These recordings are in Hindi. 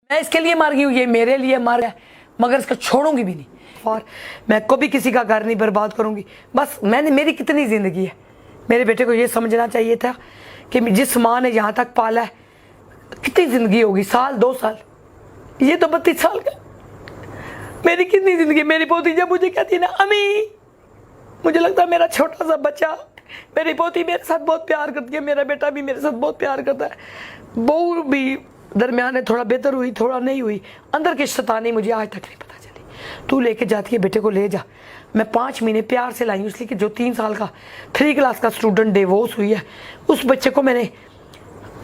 मैं इसके लिए मर गई हूँ, ये मेरे लिए मर गया, मगर इसको छोड़ूंगी भी नहीं और मैं कभी किसी का घर नहीं बर्बाद करूंगी। बस मेरी कितनी ज़िंदगी है, मेरे बेटे को ये समझना चाहिए था कि जिस माँ ने यहाँ तक पाला है, कितनी ज़िंदगी होगी, साल 2 साल, ये तो 32 साल का, मेरी कितनी ज़िंदगी। मेरी पोती जब मुझे कहती ना अम्मी, मुझे लगता है मेरा छोटा सा बच्चा, मेरी पोती मेरे साथ बहुत प्यार करती है, मेरा बेटा भी मेरे साथ बहुत प्यार करता है। बहू भी दरमियान में थोड़ा बेहतर हुई, थोड़ा नहीं हुई, अंदर की शैतानी मुझे आज तक नहीं पता चली। तू लेके जाती है बेटे को, ले जा। मैं 5 महीने प्यार से लाई हूँ, इसलिए कि जो 3 साल का 3 क्लास का स्टूडेंट डिवोर्स हुई है, उस बच्चे को मैंने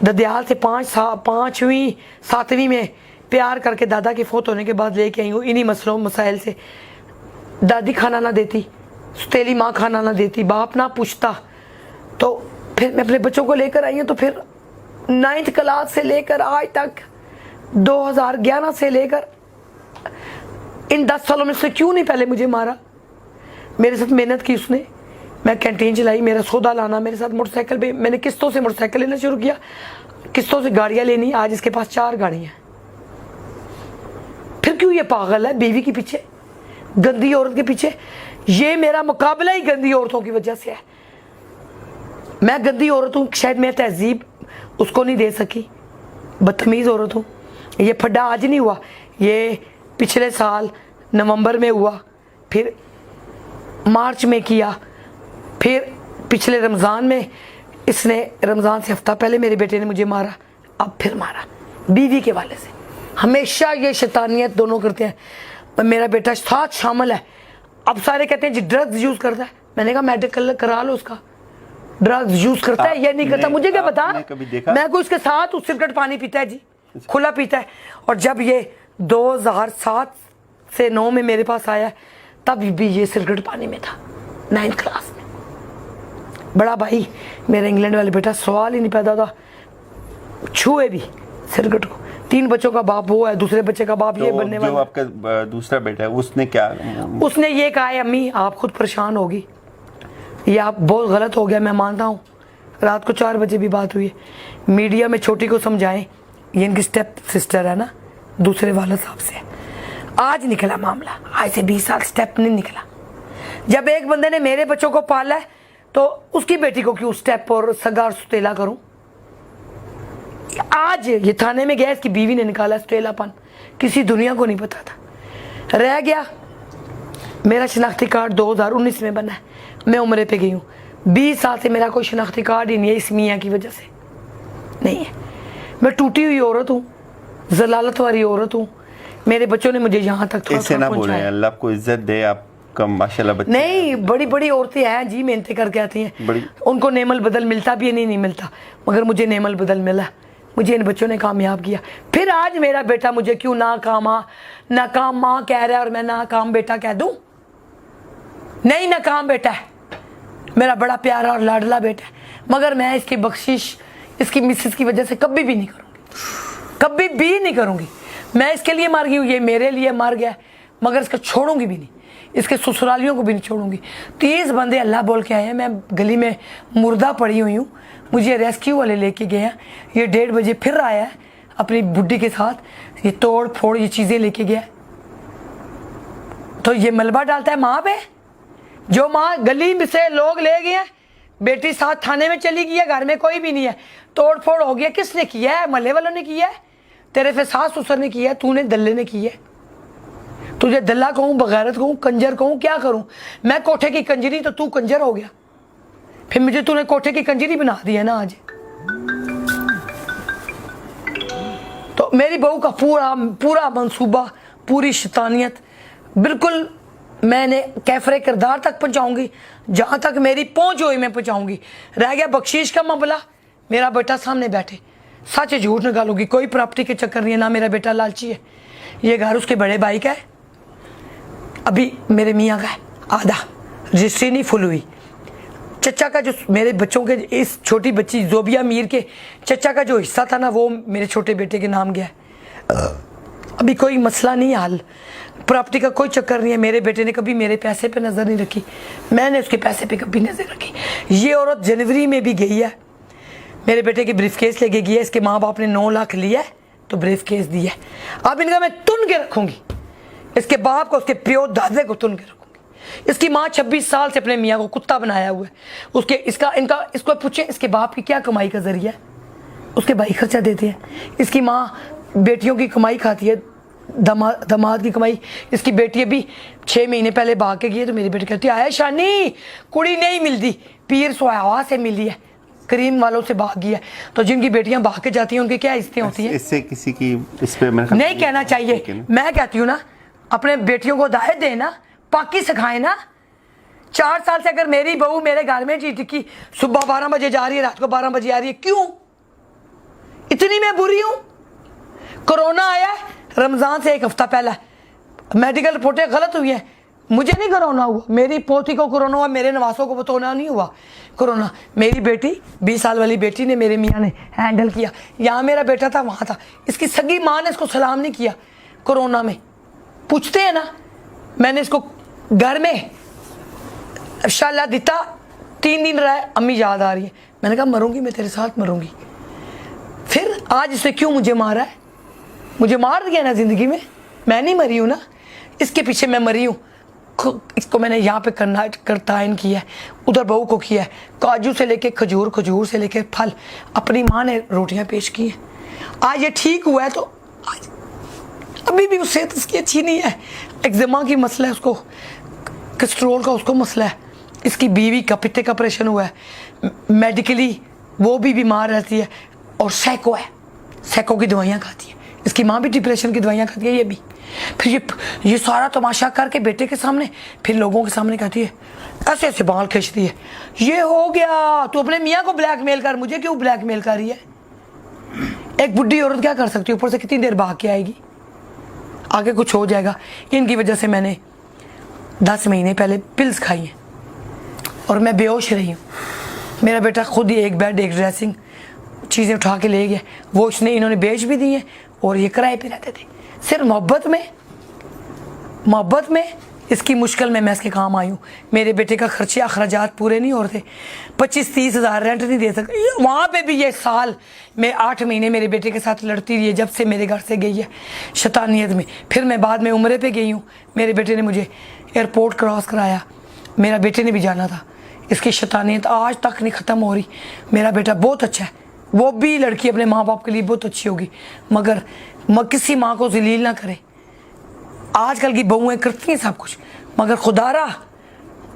ददयाल से 5वीं 7वीं में प्यार करके दादा के फोत होने के बाद लेके आई हूँ। इन्हीं मसलों मसाइल से दादी खाना ना देती, सुतेली माँ खाना ना देती, बाप ना पूछता, तो फिर मैं अपने बच्चों को लेकर आई हूँ। तो फिर 9th क्लास से लेकर आज तक 2011 से लेकर इन 10 सालों में से क्यों नहीं पहले मुझे मारा। मेरे साथ मेहनत की उसने, मैं कैंटीन चलाई, मेरा सौदा लाना, मेरे साथ मोटरसाइकिल पे, मैंने किस्तों से मोटरसाइकिल लेना शुरू किया, किस्तों से गाड़ियाँ लेनी, आज इसके पास 4 गाड़ियाँ। फिर क्यों ये पागल है बीवी के पीछे, गंदी औरत के पीछे। ये मेरा मुकाबला ही गंदी औरतों की वजह से है। मैं गंदी औरत हूँ, शायद मैं तहजीब उसको नहीं दे सकी, बदतमीज़ औरत हूँ। ये फड्डा आज नहीं हुआ, ये पिछले साल नवंबर में हुआ, फिर मार्च में किया, फिर पिछले रमज़ान में इसने, रमज़ान से हफ्ता पहले मेरे बेटे ने मुझे मारा, अब फिर मारा बीवी के वाले से। हमेशा ये शैतानियत दोनों करते हैं। मेरा बेटा साथ शामिल है। अब सारे कहते हैं जी ड्रग्स यूज़ करता है, मैंने कहा मेडिकल करा लो उसका, ड्रग्स यूज़ करता है या नहीं करता मुझे क्या पता। मैं को इसके साथ उस सिगरेट पानी पीता है जी, खुला पीता है। और जब ये 2007 से 9 में मेरे पास आया, तब भी ये सिगरेट पानी में था, 9th क्लास में। बड़ा भाई मेरा इंग्लैंड वाले बेटा, सवाल ही नहीं पैदा था छुए भी सिगरेट को। 3 बच्चों का बाप वो है, दूसरे बच्चे का बाप ये बनने वाला। जो आपका दूसरा बेटा है उसने क्या, उसने ये कहा है अम्मी आप खुद परेशान होगी, ये आप बहुत गलत हो गया, मैं मानता हूँ। रात को 4 बजे भी बात हुई है, मीडिया में छोटी को समझाएं, ये इनकी स्टेप सिस्टर है ना, दूसरे वाले साहब से। आज निकला मामला, आज से 20 साल स्टेप नहीं निकला। जब एक बंदे ने मेरे बच्चों को पाला है तो उसकी बेटी को क्यों स्टेप और सगा और सुतेला करूं। आज ये थाने में गया, इसकी बीवी ने निकाला सुतेलापन, किसी दुनिया को नहीं पता था। रह गया मेरा शनाख्ती कार्ड 2019 में बना है, मैं उम्रे पे गई हूँ। 20 साल से मेरा कोई शनाख्ती कार्ड ही नहीं है, इस मियाँ की वजह से नहीं है। मैं टूटी हुई औरत हूँ, जलालत वाली औरत हूँ। मेरे बच्चों ने मुझे यहाँ तक ऐसे ना बोले, अल्लाह आपको इज्जत दे, आपका माशाल्लाह बच्चे नहीं। बड़ी बड़ी औरतें हैं जी, मेहनतें करके आती हैं, उनको नेमल बदल मिलता भी नहीं मिलता, मगर मुझे नेमल बदल मिला, मुझे इन बच्चों ने कामयाब किया। फिर आज मेरा बेटा मुझे क्यों नाकाम माँ कह रहा है और मैं नाकाम बेटा कह दूं। नहीं, नाकाम बेटा है, मेरा बड़ा प्यारा और लाडला बेटा है, मगर मैं इसकी बख्शिश इसकी मिसेस की वजह से कभी भी नहीं करूँगी, कभी भी नहीं करूँगी। मैं इसके लिए मर गई हूँ, ये मेरे लिए मर गया, मगर इसको छोड़ूंगी भी नहीं, इसके ससुरालियों को भी नहीं छोड़ूंगी। 30 बंदे अल्लाह बोल के आए हैं, मैं गली में मुर्दा पड़ी हुई हूँ, मुझे रेस्क्यू वाले लेके गए हैं। ये 1:30 बजे फिर आया है अपनी बुड्ढी के साथ, ये तोड़ फोड़ ये चीज़ें लेके गया। तो ये मलबा डालता है माँ पे, जो माँ गली में से लोग ले गए हैं, बेटी साथ थाने में चली गई है, घर में कोई भी नहीं है, तोड़ फोड़ हो गया। किसने किया है? महल्ले वालों ने किया है, तेरे से सास ससुर ने किया है, तूने दल्ले ने किया है। तुझे दल्ला कहूँ, बगैरत कहूँ, कंजर कहूँ, क्या करूँ? मैं कोठे की कंजरी तो तू कंजर हो गया, फिर मुझे तूने कोठे की कंजरी बना दी है ना आज। तो मेरी बहू का पूरा मंसूबा, पूरी शैतानियत बिल्कुल मैंने कैफरे किरदार तक पहुँचाऊँगी, जहाँ तक मेरी पहुँच हुई मैं पहुँचाऊँगी। रह गया बख्शीश का मामला, मेरा बेटा सामने बैठे, सच झूठ निकालूंगी, कोई प्रॉपर्टी के चक्कर नहीं है, ना मेरा बेटा लालची है। ये घर उसके बड़े भाई का है, अभी मेरे मियाँ का है आधा, रजिस्ट्री नहीं फुल हुई। चचा का जो मेरे बच्चों के, इस छोटी बच्ची जोबिया मीर के चचा का जो हिस्सा था ना, वो मेरे छोटे बेटे के नाम गया है। अभी कोई मसला नहीं है हल, प्रॉपर्टी का कोई चक्कर नहीं है। मेरे बेटे ने कभी मेरे पैसे पे नज़र नहीं रखी, मैंने उसके पैसे पे कभी नज़र रखी। ये औरत जनवरी में भी गई है, मेरे बेटे की ब्रीफकेस लेके गई है, इसके माँ बाप ने 9 लाख लिया है तो ब्रीफ केस दिया है। अब इनका मैं तुन के रखूंगी, इसके बाप को, उसके प्यो दादे को तुन के रखूंगी। इसकी माँ 26 साल से अपने मियाँ को कुत्ता बनाया हुआ है। उसके इसको पूछे इसके बाप की क्या कमाई का जरिया है, उसके भाई खर्चा देते हैं। इसकी माँ बेटियों की कमाई खाती है, दामाद की कमाई। इसकी बेटी अभी 6 महीने पहले भाग के गई है, तो मेरी बेटी कहती है आया शानी कुड़ी नहीं मिलती, पीर सोया से मिली है, करीम वालों से भाग गई है। तो जिनकी बेटियां भाग के जाती हैं उनकी क्या इज्जतें होती हैं? इससे किसी की इस पे नहीं कहना चाहिए। मैं कहती हूँ ना, अपने बेटियों को दायित्व देना, पाकी सिखाए ना। 4 साल से अगर मेरी बहू मेरे घर में टिकी, सुबह 12 बजे जा रही है, रात को 12 बजे आ रही है, क्यों? इतनी मैं बुरी हूं? कोरोना आया रमजान से 1 हफ्ता पहले, मेडिकल रिपोर्टें गलत हुई हैं, मुझे नहीं कोरोना हुआ, मेरी पोती को कोरोना हुआ, मेरे नवासों को बतौना नहीं हुआ कोरोना। मेरी बेटी 20 साल वाली बेटी ने, मेरे मियाँ ने हैंडल किया। यहाँ मेरा बेटा था, वहाँ था। इसकी सगी माँ ने इसको सलाम नहीं किया कोरोना में। पूछते हैं ना, मैंने इसको घर में शाला दिता, 3 दिन रहा, अम्मी याद आ रही है। मैंने कहा मरूंगी मैं तेरे साथ मरूंगी। फिर आज इसने क्यों मुझे मारा है? मुझे मार दिया ना ज़िंदगी में, मैं नहीं मरी हूँ ना, इसके पीछे मैं मरी हूँ। इसको मैंने यहाँ पे तायन किया है, उधर बहू को किया है, काजू से लेके खजूर, खजूर से लेके फल, अपनी माँ ने रोटियाँ पेश की हैं। आज ये ठीक हुआ है, तो आज अभी भी उससे उसकी अच्छी नहीं है, एक्जिमा की मसला है उसको, कोलेस्ट्रोल का उसको मसला है। इसकी बीवी का पित्ते का ऑपरेशन हुआ है, मेडिकली वो भी बीमार रहती है, और सैको है, सैको की दवाइयाँ खाती है। इसकी माँ भी डिप्रेशन की दवाइयाँ खाती है, ये भी। फिर ये सारा तमाशा करके बेटे के सामने, फिर लोगों के सामने कहती है, ऐसे ऐसे बाल खींचती है, ये हो गया तो अपने मियाँ को ब्लैकमेल कर, मुझे क्यों ब्लैकमेल कर रही है? एक बुढ़ी औरत क्या कर सकती है? ऊपर से कितनी देर भाग के आएगी, आगे कुछ हो जाएगा। इनकी वजह से मैंने 10 महीने पहले पिल्स खाई हैं और मैं बेहोश रही हूँ। मेरा बेटा खुद ही एक बेड, एक ड्रेसिंग चीज़ें उठा के ले गया, वो इन्होंने बेच भी दी है, और ये किराए पे रहते थे। सिर्फ मोहब्बत में इसकी मुश्किल में मैं इसके काम आई हूँ। मेरे बेटे का खर्चे अखराजात पूरे नहीं हो रहे थे, 25-30 हज़ार रेंट नहीं दे सकते। वहाँ पे भी ये साल में 8 महीने मेरे बेटे के साथ लड़ती रही है, जब से मेरे घर से गई है शैतानियत में। फिर मैं बाद में उम्रे पे गई हूँ, मेरे बेटे ने मुझे एयरपोर्ट क्रॉस कराया, मेरा बेटे ने भी जाना था। इसकी शैतानियत आज तक नहीं ख़त्म हो रही। मेरा बेटा बहुत अच्छा है, वो भी लड़की अपने माँ बाप के लिए बहुत अच्छी होगी, मगर किसी माँ को जलील ना करे। आजकल की बहुएं करती हैं सब कुछ, मगर खुदारा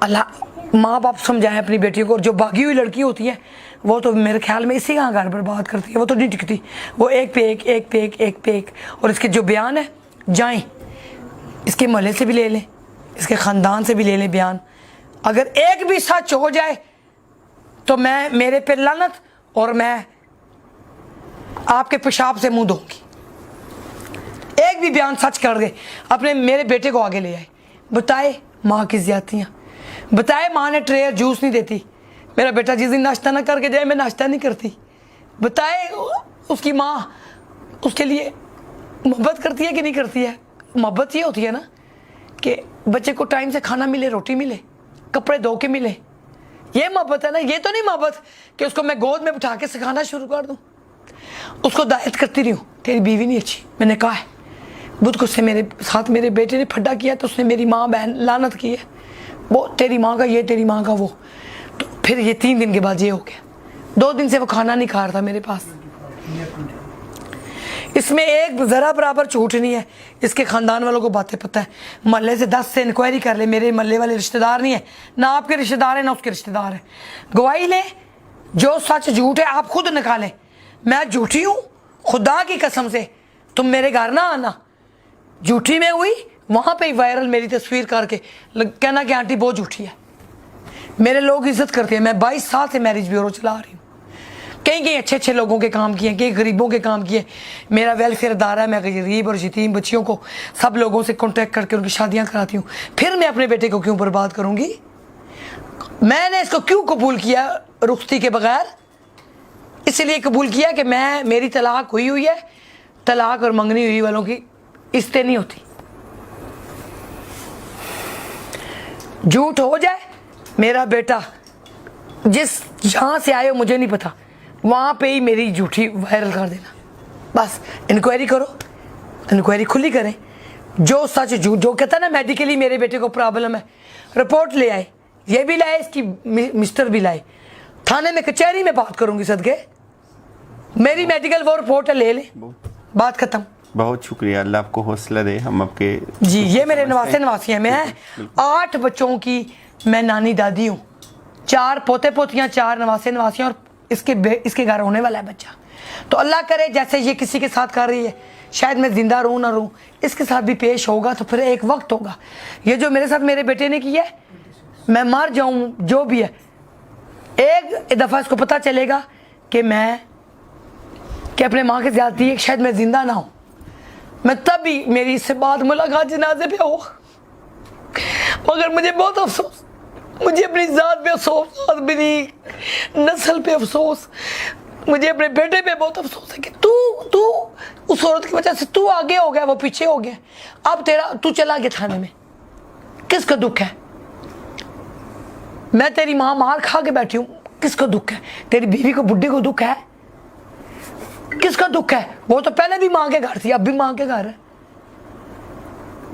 अल्लाह माँ बाप समझाएं अपनी बेटियों को। और जो भागी हुई लड़की होती है वो तो मेरे ख्याल में इसी का घर बर्बाद करती है, वो तो नहीं टिकती, वो एक पे एक, एक पे एक, एक पे एक। और इसके जो बयान है, जाएं इसके मोहल्ले से भी ले लें, इसके ख़ानदान से भी ले लें बयान, अगर एक भी सच हो जाए तो मैं, मेरे पे लानत, और मैं आपके पेशाब से मुंह धोऊंगी। एक भी बयान सच कर दे, अपने मेरे बेटे को आगे ले आए, बताए माँ की ज्यादतियाँ, बताए माँ ने ट्रे जूस नहीं देती, मेरा बेटा जिस दिन नाश्ता ना करके जाए मैं नाश्ता नहीं करती, बताए उसकी माँ उसके लिए मोहब्बत करती है कि नहीं करती है। मोहब्बत ये होती है ना कि बच्चे को टाइम से खाना मिले, रोटी मिले, कपड़े धो के मिले, ये मोहब्बत है ना। ये तो नहीं मोहब्बत कि उसको मैं गोद में बिठा के सिखाना शुरू कर दूँ, उसको दायित्व करती रही हूँ, तेरी बीवी नहीं अच्छी, मैंने कहा है बुध को से मेरे साथ मेरे बेटे ने फड्डा किया तो उसने मेरी माँ बहन लानत की है, वो तेरी माँ का ये, तेरी माँ का वो। तो फिर ये 3 दिन के बाद ये हो गया, 2 दिन से वो खाना नहीं खा रहा था मेरे पास। इसमें एक ज़रा बराबर झूठ नहीं है। इसके ख़ानदान वालों को बातें पता है, मोहल्ले से 10 से इंक्वायरी कर ले, मेरे मोहल्ले वाले रिश्तेदार नहीं है, ना आपके रिश्तेदार हैं ना उसके रिश्तेदार हैं। गवाही लें, जो सच झूठ है आप खुद निकालें। मैं झूठी हूँ खुदा की कसम से, तुम मेरे घर ना आना। झूठी में हुई वहाँ पे ही वायरल मेरी तस्वीर करके कहना कि आंटी बहुत झूठी है। मेरे लोग इज्जत करते हैं। मैं 22 साल से मैरिज ब्यूरो चला रही हूँ, कहीं कहीं अच्छे अच्छे लोगों के काम किए, कहीं गरीबों के काम किए। मेरा वेलफेयर इदारा है, मैं गरीब और यतीम बच्चियों को सब लोगों से कॉन्टेक्ट करके उनकी शादियाँ कराती हूँ। फिर मैं अपने बेटे को क्यों बर्बाद करूँगी? मैंने इसको क्यों कबूल किया रुख्ती के बगैर? इसलिए कबूल किया कि मेरी तलाक हुई है, तलाक और मंगनी हुई वालों की इज्जतें नहीं होती। झूठ हो जाए, मेरा बेटा जिस जहाँ से आए हो मुझे नहीं पता, वहाँ पे ही मेरी झूठी वायरल कर देना, बस इंक्वायरी करो, इंक्वायरी खुली करें, जो सच झूठ, जो कहता है ना मेडिकली मेरे बेटे को प्रॉब्लम है, रिपोर्ट ले आए, ये भी लाए, इसकी मिस्टर भी लाए, थाने में कचहरी में बात करूंगी सदके, मेरी मेडिकल वो रिपोर्ट है, ले ले, बात खत्म। बहुत शुक्रिया, अल्लाह आपको हौसला दे। हम आपके जी, ये मेरे नवासी हैं। मैं 8 बच्चों की मैं नानी दादी हूँ, 4 पोते पोतियाँ, 4 नवासियाँ, और इसके घर होने वाला है बच्चा। तो अल्लाह करे जैसे ये किसी के साथ कर रही है, शायद मैं जिंदा रहूँ ना रहूँ, इसके साथ भी पेश होगा, तो फिर एक वक्त होगा। ये जो मेरे साथ मेरे बेटे ने किया है, मैं मर जाऊँ जो भी है, एक दफ़ा इसको पता चलेगा कि अपने माँ के ज़्यादती है, शायद मैं जिंदा ना हूँ, मैं तब भी मेरी इससे बात मुलाकात जनाजे पे हो। मगर मुझे बहुत अफसोस, मुझे अपनी ज़ात पे अफसोस, अपनी नस्ल पे अफसोस, मुझे अपने बेटे पे बहुत अफसोस है कि तू उस औरत की वजह से तू आगे हो गया, वो पीछे हो गया। अब तू चला गया थाने में, किसका दुख है? मैं तेरी माँ मार खा के बैठी हूँ, किसका दुख है? तेरी बीवी को, बुढ़ी को दुख है, किसका दुख है? वो तो पहले भी माँ के घर थी, अब भी माँ के घर है।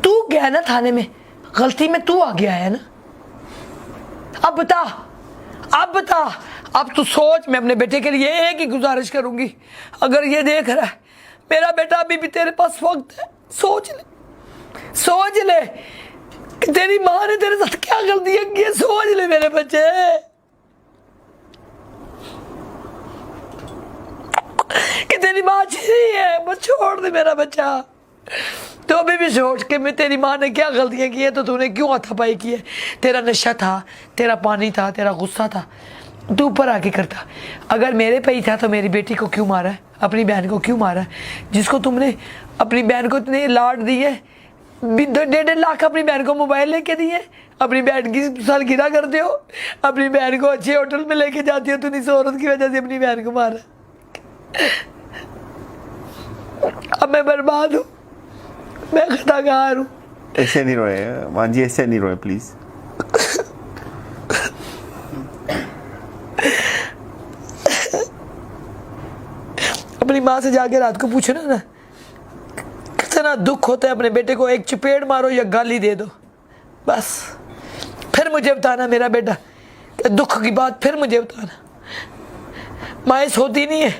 तू गया ना थाने में, गलती में तू आ गया है ना। अब बता, अब तू सोच। मैं अपने बेटे के लिए एक ही गुजारिश करूंगी, अगर ये देख रहा है मेरा बेटा, अभी भी तेरे पास वक्त है, सोच ले कि तेरी माँ ने तेरे साथ क्या गलतियां की है, सोच ले मेरे बच्चे। कि तेरी माँ अच्छी नहीं है, बस छोड़ दे मेरा बच्चा। तो अभी भी सोच के मैं तेरी माँ ने क्या गलतियां की है, तो तूने क्यों हाथापाई की है? तेरा नशा था, तेरा पानी था, तेरा गुस्सा था, तू ऊपर आके करता। अगर मेरे पे ही था तो मेरी बेटी को क्यों मारा है, अपनी बहन को क्यों मारा है? जिसको तुमने अपनी बहन को इतने लाड दिए, 1.5 लाख अपनी बहन को मोबाइल लेके दिए, अपनी बहन की सालगिरह करते हो, अपनी बहन को अच्छे होटल में लेके जाती हो, तूने इस औरत की वजह से अपनी बहन को मारा। अब मैं बर्बाद हूँ, मैं खताकार हूँ। ऐसे नहीं रोए मां जी, ऐसे नहीं रोए प्लीज। अपनी माँ से जाके रात को पूछो ना कितना दुख होता है, अपने बेटे को एक चपेट मारो या गाली दे दो, बस फिर मुझे बताना मेरा बेटा, दुख की बात फिर मुझे बताना। माएँ सोती नहीं है,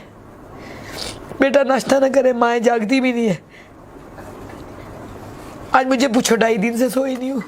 बेटा नाश्ता ना करे, माएँ जागती भी नहीं है। आज मुझे पूछो, 2.5 दिन से सोई नहीं हूँ।